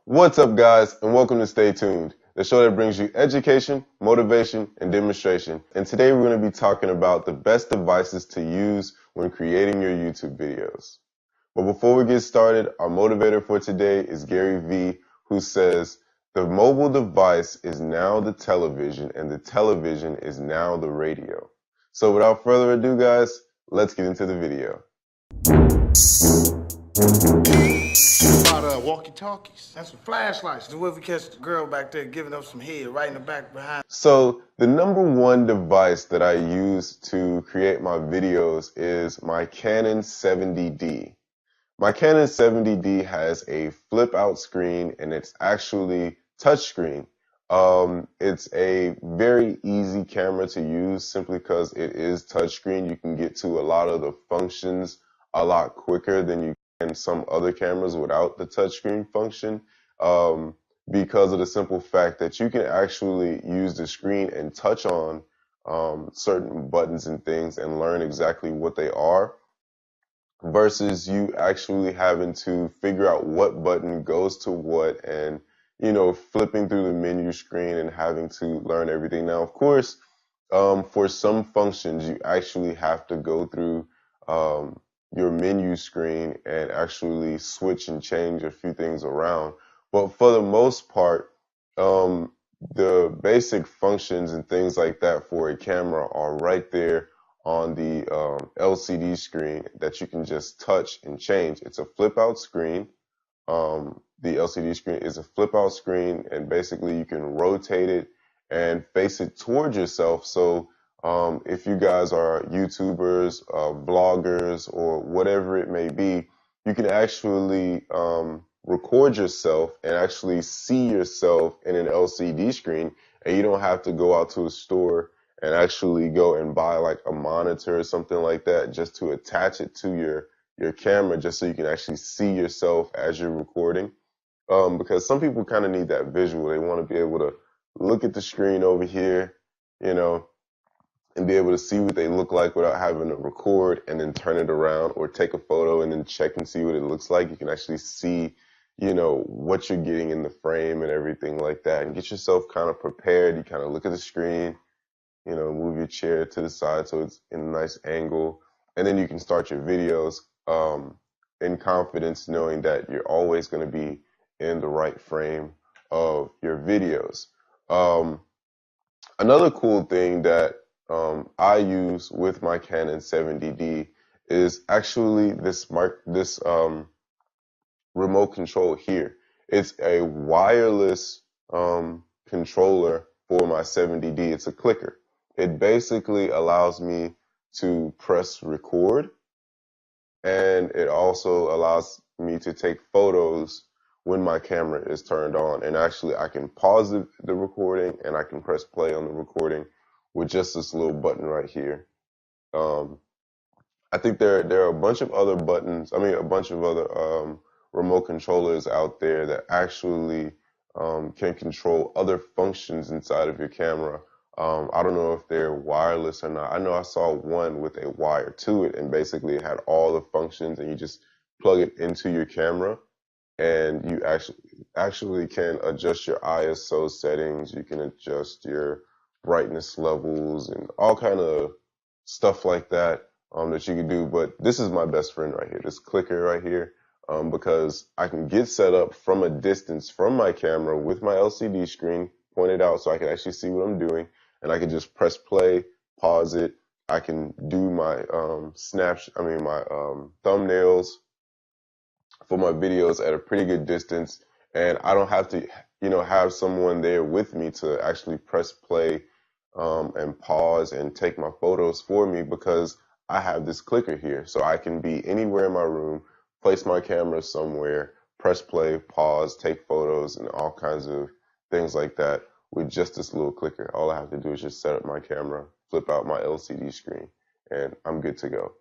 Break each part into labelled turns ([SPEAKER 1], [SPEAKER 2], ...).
[SPEAKER 1] What's up, guys, and welcome to Stay Tuned, the show that brings you education, motivation, and demonstration. And today we're going to be talking about the best devices to use when creating your YouTube videos. But before we get started, our motivator for today is Gary Vee, who says, "The mobile device is now the television, and the television is now the radio." So without further ado, guys, let's get into the video.
[SPEAKER 2] About walkie-talkies. That's some flashlights. What if we catch the girl back there giving up some head right in the back behind?
[SPEAKER 1] So the number one device that I use to create my videos is my Canon 70D. My Canon 70D has a flip out screen and it's actually touchscreen. It's a very easy camera to use simply because it is touchscreen. You can get to a lot of the functions a lot quicker than you can some other cameras without the touchscreen function. Because of the simple fact that you can actually use the screen and touch on certain buttons and things and learn exactly what they are, versus you actually having to figure out what button goes to what and, flipping through the menu screen and having to learn everything. Now, of course, for some functions, you actually have to go through your menu screen and actually switch and change a few things around. But for the most part, the basic functions and things like that for a camera are right there on the LCD screen that you can just touch and change. It's a flip out screen. The LCD screen is a flip out screen, and basically you can rotate it and face it towards yourself. So if you guys are YouTubers, bloggers, or whatever it may be, you can actually record yourself and actually see yourself in an LCD screen, and you don't have to go out to a store and actually go and buy like a monitor or something like that just to attach it to your camera, just so you can actually see yourself as you're recording. Because some people kind of need that visual. They want to be able to look at the screen over here, and be able to see what they look like without having to record and then turn it around or take a photo and then check and see what it looks like. You can actually see, what you're getting in the frame and everything like that, and get yourself kind of prepared. You kind of look at the screen, move your chair to the side so it's in a nice angle, and then you can start your videos in confidence, knowing that you're always going to be in the right frame of your videos. Another cool thing that I use with my Canon 70D is actually this remote control here. It's a wireless controller for my 70D. It's a clicker. It basically allows me to press record, and it also allows me to take photos when my camera is turned on. And actually I can pause the recording and I can press play on the recording with just this little button right here. I think there are a bunch of other buttons, a bunch of other remote controllers out there that actually can control other functions inside of your camera. I don't know if they're wireless or not. I know I saw one with a wire to it, and basically it had all the functions, and you just plug it into your camera, and you actually can adjust your ISO settings. You can adjust your brightness levels and all kind of stuff like that that you can do. But this is my best friend right here, this clicker right here, because I can get set up from a distance from my camera with my LCD screen pointed out so I can actually see what I'm doing, and I can just press play, pause it. I can do my my thumbnails for my videos at a pretty good distance, and I don't have to, have someone there with me to actually press play and pause and take my photos for me, because I have this clicker here. So I can be anywhere in my room, place my camera somewhere, press play, pause, take photos, and all kinds of things like that with just this little clicker. All I have to do is just set up my camera, flip out my LCD screen, and I'm good to go.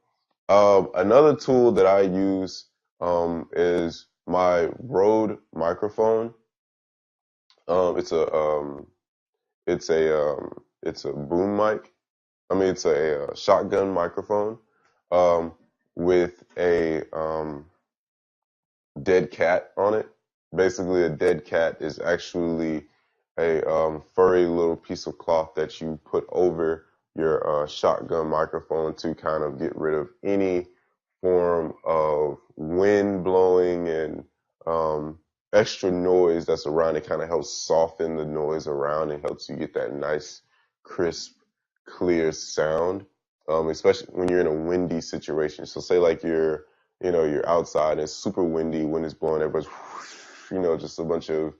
[SPEAKER 1] Another tool that I use is my Rode microphone. It's a boom mic. It's a shotgun microphone with a dead cat on it. basically a dead cat is actually a furry little piece of cloth that you put over your shotgun microphone to kind of get rid of any form of wind blowing and extra noise that's around. It kind of helps soften the noise around and helps you get that nice, crisp, clear sound, especially when you're in a windy situation. So say like you're outside and it's super windy, wind is blowing, everybody's, just a bunch of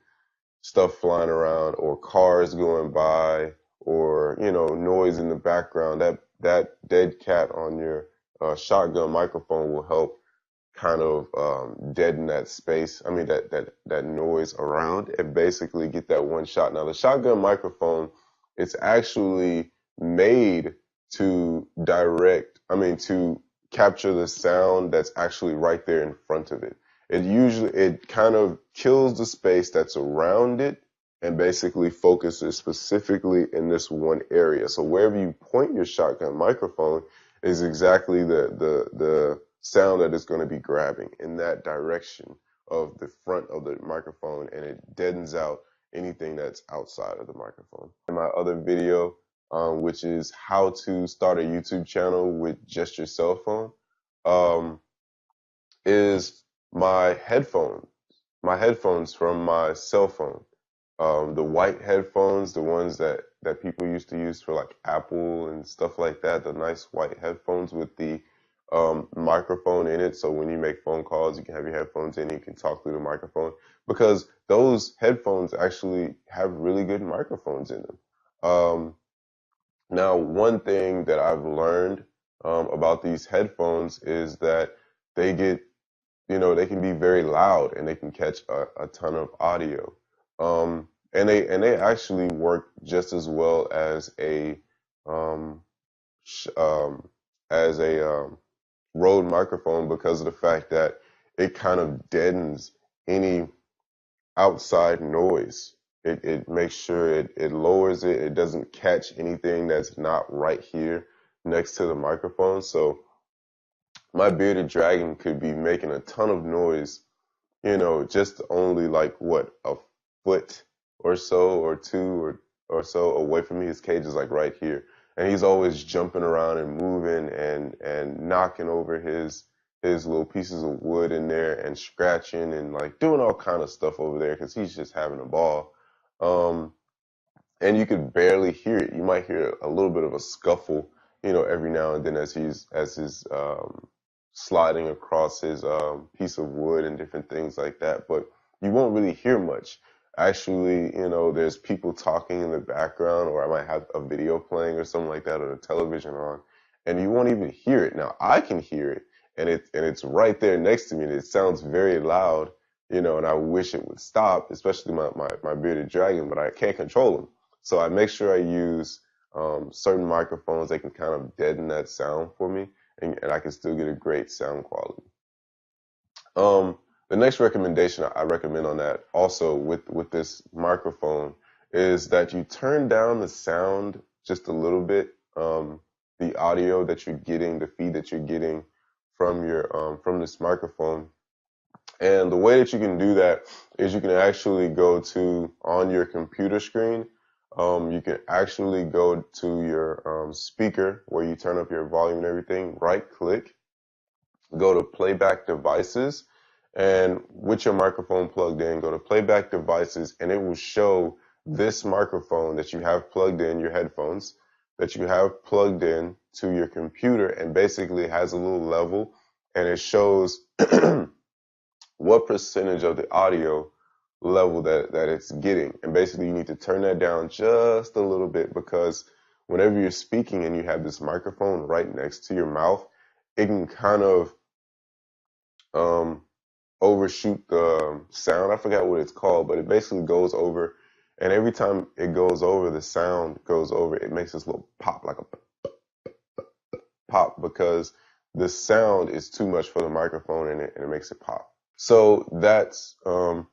[SPEAKER 1] stuff flying around or cars going by or, noise in the background. That dead cat on your shotgun microphone will help kind of deaden that space. I mean, that noise around and basically get that one shot. Now, the shotgun microphone, it's actually made to capture the sound that's actually right there in front of it. It kind of kills the space that's around it and basically focuses specifically in this one area. So wherever you point your shotgun microphone is exactly the sound that it's going to be grabbing in that direction of the front of the microphone, and it deadens out anything that's outside of the microphone. In my other video, which is how to start a YouTube channel with just your cell phone, is my headphones from my cell phone. The white headphones, the ones that people used to use for like Apple and stuff like that, the nice white headphones with the microphone in it. So when you make phone calls, you can have your headphones in, you can talk through the microphone, because those headphones actually have really good microphones in them. Now, one thing that I've learned about these headphones is that they get they can be very loud and they can catch a ton of audio. And they actually work just as well as a sh- um, Rode microphone, because of the fact that it kind of deadens any outside noise. It makes sure it lowers it. It doesn't catch anything that's not right here next to the microphone. So my bearded dragon could be making a ton of noise, just only like what, a foot or so or two or so away from me. His cage is like right here. And he's always jumping around and moving and knocking over his little pieces of wood in there and scratching and like doing all kind of stuff over there because he's just having a ball. Um, and you could barely hear it. You might hear a little bit of a scuffle, every now and then as he's sliding across his piece of wood and different things like that. But you won't really hear much. Actually, there's people talking in the background, or I might have a video playing or something like that, or the television on, and you won't even hear it. Now I can hear it, and it's right there next to me, and it sounds very loud, and I wish it would stop, especially my bearded dragon, but I can't control him. So I make sure I use certain microphones that can kind of deaden that sound for me, and I can still get a great sound quality. The next recommendation I recommend on that, also with this microphone, is that you turn down the sound just a little bit, the audio that you're getting, the feed that you're getting from your from this microphone. And the way that you can do that is you can actually go to, on your computer screen, you can actually go to your speaker where you turn up your volume and everything, right click, go to Playback Devices, and with your microphone plugged in, go to Playback Devices, and it will show this microphone that you have plugged in, your headphones, that you have plugged in to your computer, and basically has a little level, and it shows what percentage of the audio level that it's getting. And basically you need to turn that down just a little bit, because whenever you're speaking and you have this microphone right next to your mouth, it can kind of um, overshoot the sound. I forgot what it's called, but it basically goes over. And every time it goes over, the sound goes over. It makes this little pop, like a pop, because the sound is too much for the microphone, and it makes it pop. So that's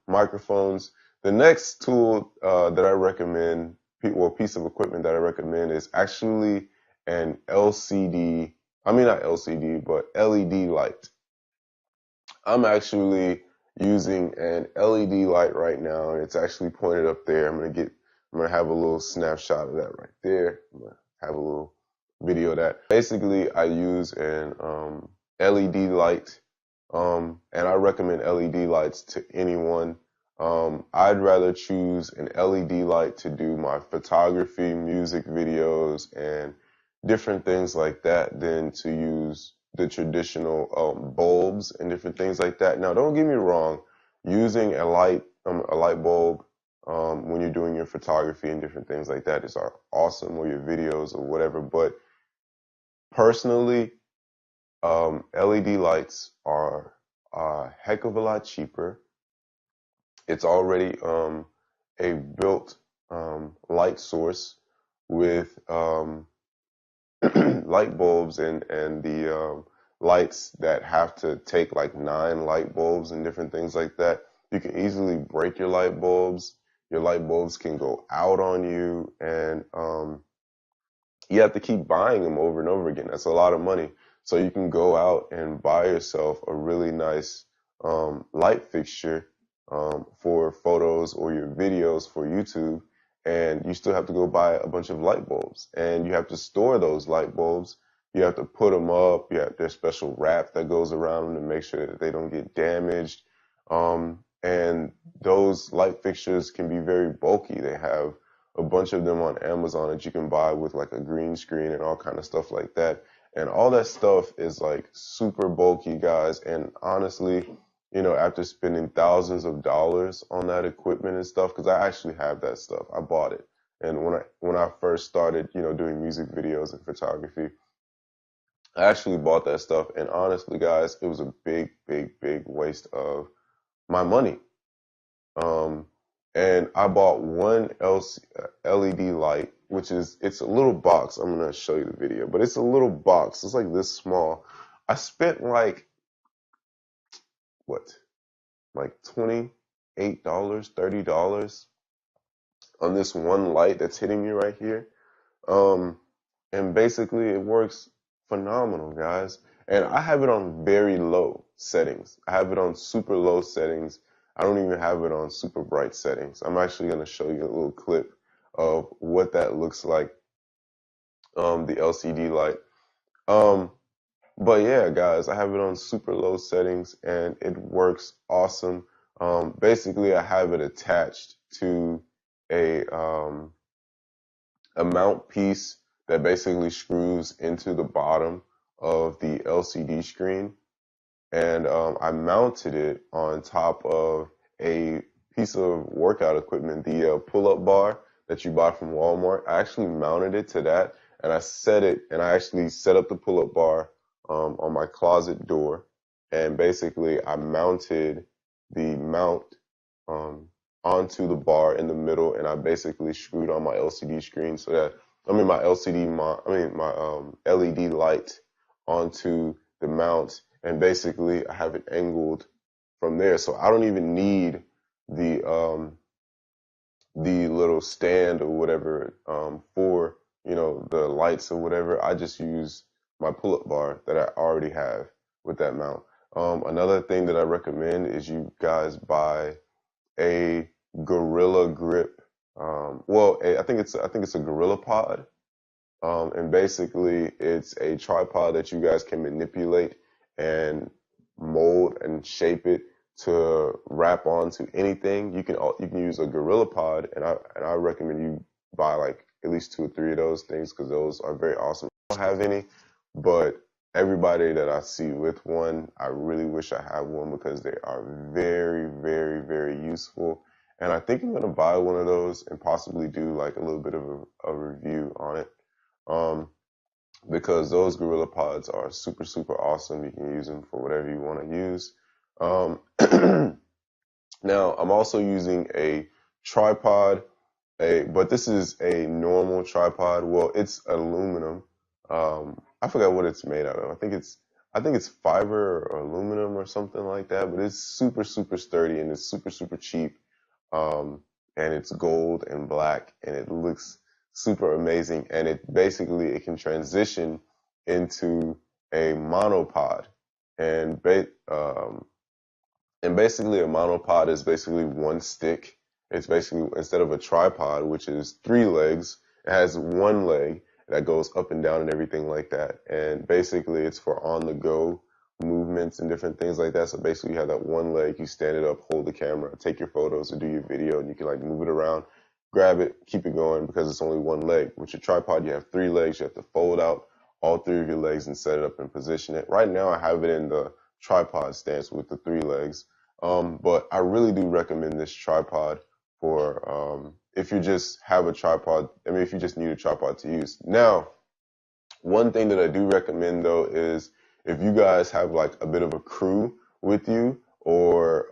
[SPEAKER 1] microphones. The next tool that I recommend, or piece of equipment that I recommend, is actually an LCD. I mean, not LCD, but LED light. I'm actually using an LED light right now, and it's actually pointed up there. I'm gonna have a little snapshot of that right there. I'm gonna have a little video of that. Basically, I use an LED light, and I recommend LED lights to anyone. I'd rather choose an LED light to do my photography, music videos, and different things like that than to use the traditional bulbs and different things like that. Now, don't get me wrong, using a light bulb when you're doing your photography and different things like that is awesome, or your videos or whatever. But personally, LED lights are a heck of a lot cheaper. It's already a built light source with light bulbs and the lights that have to take like 9 light bulbs and different things like that. You can easily break your light bulbs. Your light bulbs can go out on you, and you have to keep buying them over and over again. That's a lot of money. So you can go out and buy yourself a really nice light fixture for photos or your videos for YouTube, and you still have to go buy a bunch of light bulbs, and you have to store those light bulbs. You have to put them up. There's special wrap that goes around them to make sure that they don't get damaged. And those light fixtures can be very bulky. They have a bunch of them on Amazon that you can buy with like a green screen and all kind of stuff like that. And all that stuff is like super bulky, guys. And honestly, after spending thousands of dollars on that equipment and stuff, because I actually have that stuff, I bought it. And when I first started, doing music videos and photography, I actually bought that stuff. And honestly, guys, it was a big, big, big waste of my money. Um, and I bought one LED light, it's a little box. I'm gonna show you the video, but it's a little box. It's like this small. I spent like what, like $28, $30 on this one light that's hitting me right here. Um, and basically it works phenomenal, guys. And I have it on very low settings. I have it on super low settings. I don't even have it on super bright settings. I'm actually going to show you a little clip of what that looks like, the LCD light. Um, but yeah, guys, I have it on super low settings and it works awesome. Basically, I have it attached to a mount piece that basically screws into the bottom of the LCD screen, and I mounted it on top of a piece of workout equipment, the pull-up bar that you buy from Walmart. I actually mounted it to that, and I actually set up the pull-up bar on my closet door, and basically I mounted the mount um, onto the bar in the middle, and I basically screwed on my LCD screen so that my LED light onto the mount, and basically I have it angled from there, so I don't even need the little stand or whatever for the lights or whatever. I just use my pull-up bar that I already have with that mount. Another thing that I recommend is you guys buy a Gorilla Grip. I think it's a Gorilla Pod. And basically, it's a tripod that you guys can manipulate and mold and shape it to wrap onto anything. You can use a Gorilla Pod, and I recommend you buy like at least 2 or 3 of those things because those are very awesome. I don't have any, but everybody that I see with one, I really wish I had one because they are very, very, very useful. And I think I'm gonna buy one of those and possibly do like a little bit of a review on it. Um, because those Gorilla Pods are super, super awesome. You can use them for whatever you want to use. Um, Now, I'm also using a tripod, but this is a normal tripod. Well, it's aluminum. I forgot what it's made out of. I think it's fiber or aluminum or something like that, but it's super, super sturdy and it's super, super cheap. Um, and it's gold and black and it looks super amazing. And it can transition into a monopod and And basically a monopod is basically one stick. It's basically, instead of a tripod, which is three legs, it has one leg that goes up and down and everything like that. And basically it's for on the go movements and different things like that. So basically you have that one leg, you stand it up, hold the camera, take your photos or do your video, and you can like move it around, grab it, keep it going because it's only one leg. With your tripod, you have three legs. You have to fold out all three of your legs and set it up and position it. Right now I have it in the tripod stance with the three legs. But I really do recommend this tripod for if you just have a tripod. I mean, if you just need a tripod to use. Now, one thing that I do recommend though is if you guys have like a bit of a crew with you, or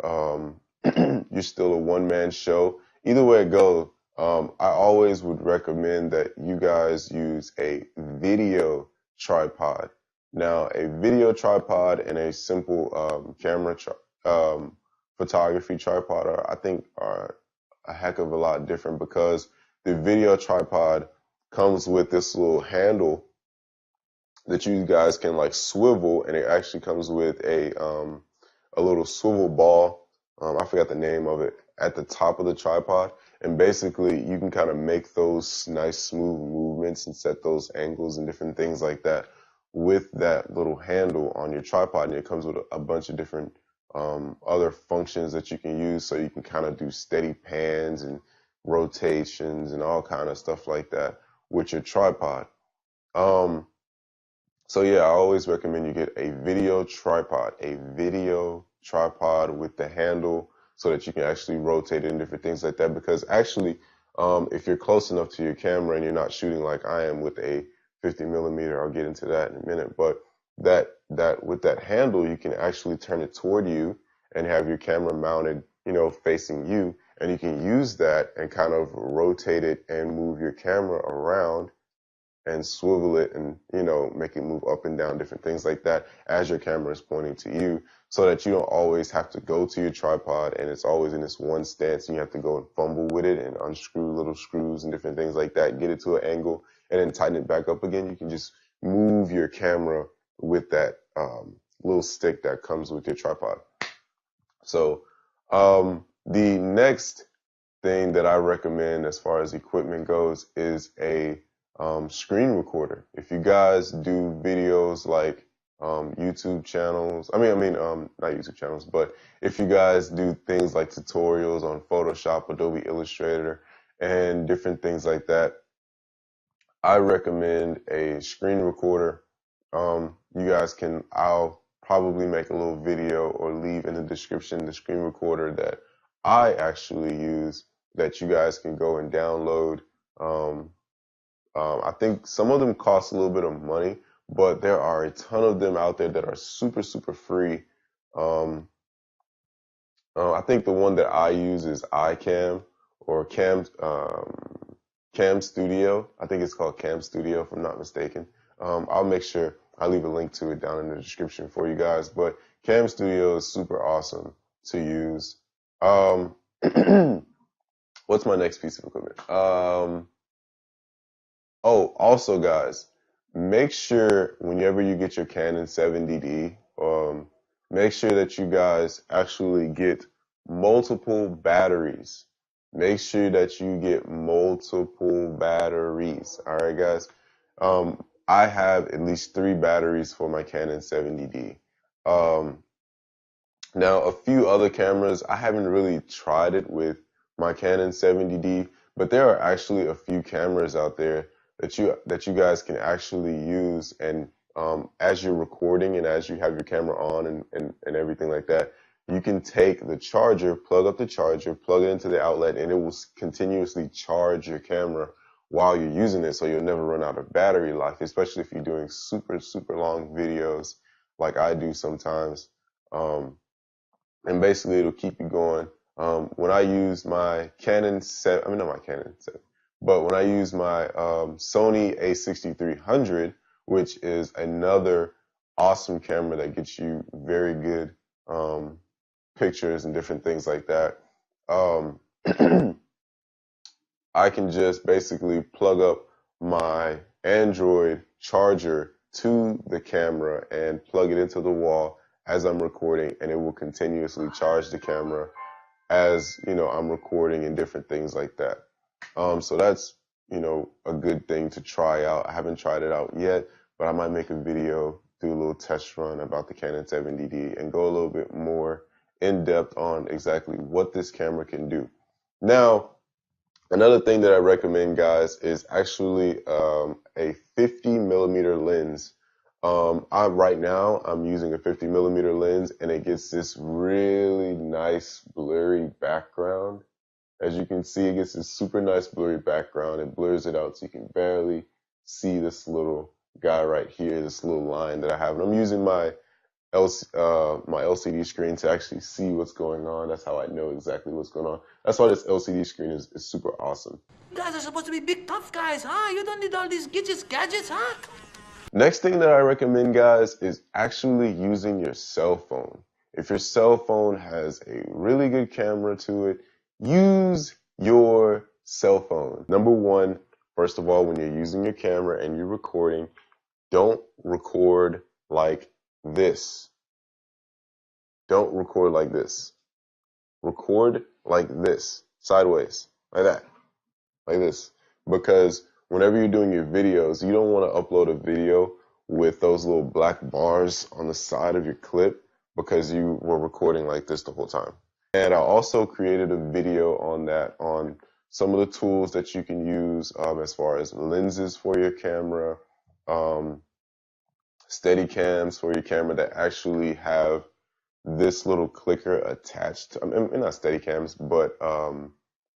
[SPEAKER 1] you're still a one-man show, either way it goes, I always would recommend that you guys use a video tripod. Now, a video tripod and a simple photography tripod I think are a heck of a lot different, because the video tripod comes with this little handle that you guys can like swivel, and it actually comes with a little swivel ball. I forgot the name of it, at the top of the tripod, and basically you can kind of make those nice smooth movements and set those angles and different things like that with that little handle on your tripod. And it comes with a bunch of different other functions that you can use, so you can kind of do steady pans and rotations and all kind of stuff like that with your tripod. So yeah, I always recommend you get a video tripod with the handle, so that you can actually rotate it and different things like that. Because actually, if you're close enough to your camera and you're not shooting like I am with a 50 millimeter, I'll get into that in a minute, but that with that handle, you can actually turn it toward you and have your camera mounted, facing you, and you can use that and kind of rotate it and move your camera around and swivel it and, make it move up and down, different things like that as your camera is pointing to you, so that you don't always have to go to your tripod and it's always in this one stance and you have to go and fumble with it and unscrew little screws and different things like that, get it to an angle and then tighten it back up again. You can just move your camera with that little stick that comes with your tripod. So the next thing that I recommend as far as equipment goes is a screen recorder. If you guys do videos like YouTube channels, not YouTube channels, but if you guys do things like tutorials on Photoshop, Adobe Illustrator, and different things like that, I recommend a screen recorder. I'll probably make a little video or leave in the description the screen recorder that I actually use, that you guys can go and download. I think some of them cost a little bit of money, but there are a ton of them out there that are super, super free. I think the one that I use is iCam or Cam Studio. I think it's called Cam Studio, if I'm not mistaken. I'll make sure I leave a link to it down in the description for you guys. But Cam Studio is super awesome to use. What's my next piece of equipment? Also guys, make sure whenever you get your Canon 70D, make sure that you guys actually get multiple batteries. Make sure that you get multiple batteries. All right, guys. I have at least 3 batteries for my Canon 70D. Now, a few other cameras, I haven't really tried it with my Canon 70D, but there are actually a few cameras out there that you guys can actually use, and as you're recording and as you have your camera on and everything like that, you can take the charger, plug up the charger, plug it into the outlet, and it will continuously charge your camera while you're using it, so you'll never run out of battery life, especially if you're doing super, super long videos like I do sometimes. And basically it'll keep you going. When I use my Canon 7, I mean, not my Canon 7, but when I use my Sony a6300, which is another awesome camera that gets you very good pictures and different things like that, I can just basically plug up my Android charger to the camera and plug it into the wall as I'm recording, and it will continuously charge the camera as, I'm recording and different things like that. So that's, a good thing to try out. I haven't tried it out yet, but I might make a video, do a little test run about the Canon 70D and go a little bit more in depth on exactly what this camera can do. Now, another thing that I recommend, guys, is actually a 50mm lens. Right now I'm using a 50mm lens, and it gets this really nice blurry background. As you can see, it gets this super nice blurry background. It blurs it out so you can barely see this little guy right here, this little line that I have. And I'm using my LCD screen to actually see what's going on. That's how I know exactly what's going on. That's why this LCD screen is super awesome.
[SPEAKER 3] You guys are supposed to be big tough guys, huh? You don't need all these gadgets, huh?
[SPEAKER 1] Next thing that I recommend, guys, is actually using your cell phone. If your cell phone has a really good camera to it, use your cell phone. Number one, first of all, when you're using your camera and you're recording, don't record like this. Don't record like this. Record like this, sideways, like that, like this. Because whenever you're doing your videos, you don't want to upload a video with those little black bars on the side of your clip because you were recording like this the whole time. And I also created a video on that, on some of the tools that you can use as far as lenses for your camera, steady cams for your camera that actually have this little clicker attached. I mean, not steady cams, but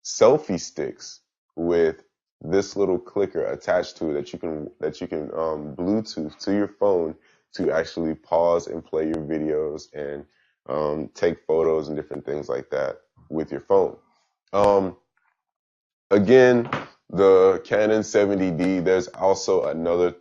[SPEAKER 1] selfie sticks with this little clicker attached to it that you can Bluetooth to your phone to actually pause and play your videos and take photos and different things like that with your phone. Again, the Canon 70D. There's also another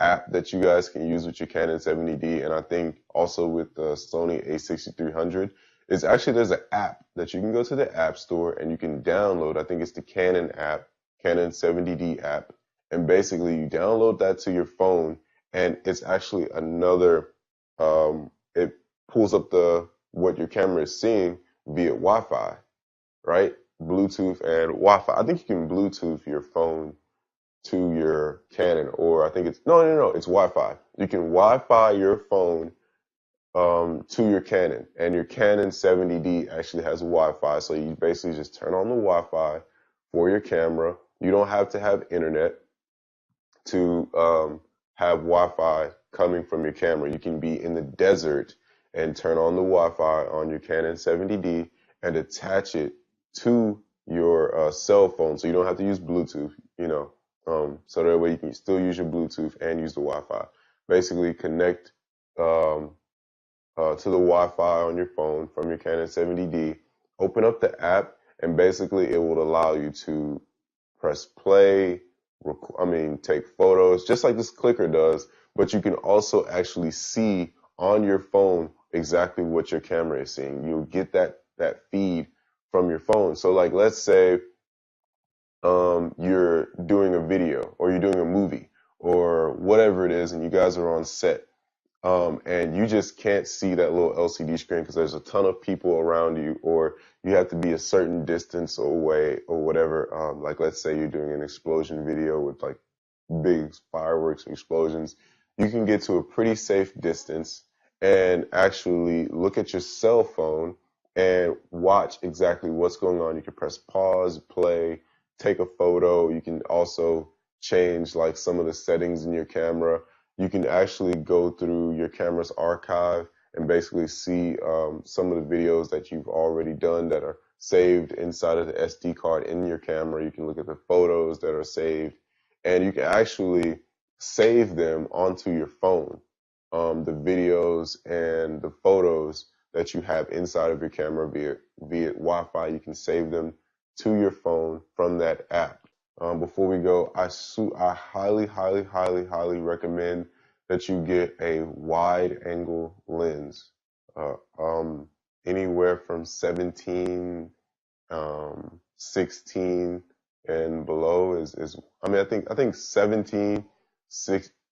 [SPEAKER 1] app that you guys can use with your Canon 70D, and I think also with the Sony a6300. Is actually, there's an app that you can go to the App Store and you can download. I think it's the Canon app, Canon 70D app, and basically you download that to your phone, and it's actually another. It pulls up what your camera is seeing via Wi-Fi, right? Bluetooth and Wi-Fi. I think you can Bluetooth your phone to your Canon, or I think it's no, it's Wi-Fi. You can Wi-Fi your phone to your Canon, and your Canon 70D actually has Wi-Fi. So you basically just turn on the Wi-Fi for your camera. You don't have to have internet to have Wi-Fi coming from your camera. You can be in the desert and turn on the Wi-Fi on your Canon 70D and attach it to your cell phone, so you don't have to use Bluetooth, so that way you can still use your Bluetooth and use the Wi-Fi. Basically connect to the Wi-Fi on your phone from your Canon 70D, open up the app, and basically it will allow you to press play, take photos, just like this clicker does, but you can also actually see on your phone exactly what your camera is seeing. You'll get that feed from your phone. So like, let's say you're doing a video or you're doing a movie or whatever it is, and you guys are on set. And you just can't see that little LCD screen because there's a ton of people around you, or you have to be a certain distance away or whatever. Like, let's say you're doing an explosion video with like big fireworks and explosions. You can get to a pretty safe distance and actually look at your cell phone and watch exactly what's going on. You can press pause, play, take a photo. You can also change like some of the settings in your camera. You can actually go through your camera's archive and basically see some of the videos that you've already done that are saved inside of the SD card in your camera. You can look at the photos that are saved, and you can actually save them onto your phone. The videos and the photos that you have inside of your camera via Wi-Fi, you can save them to your phone from that app. Before we go, I highly, highly, highly, highly recommend that you get a wide angle lens, anywhere from 17, 16 and below is I think 17,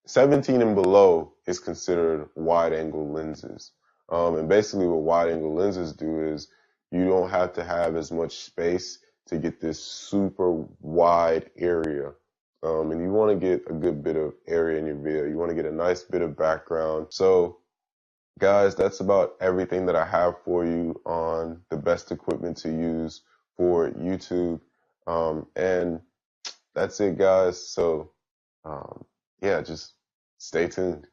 [SPEAKER 1] 17 and below is considered wide angle lenses. And basically what wide angle lenses do is you don't have to have as much space to get this super wide area. And you want to get a good bit of area in your video. You want to get a nice bit of background. So guys, that's about everything that I have for you on the best equipment to use for YouTube. And that's it, guys. So yeah, just stay tuned.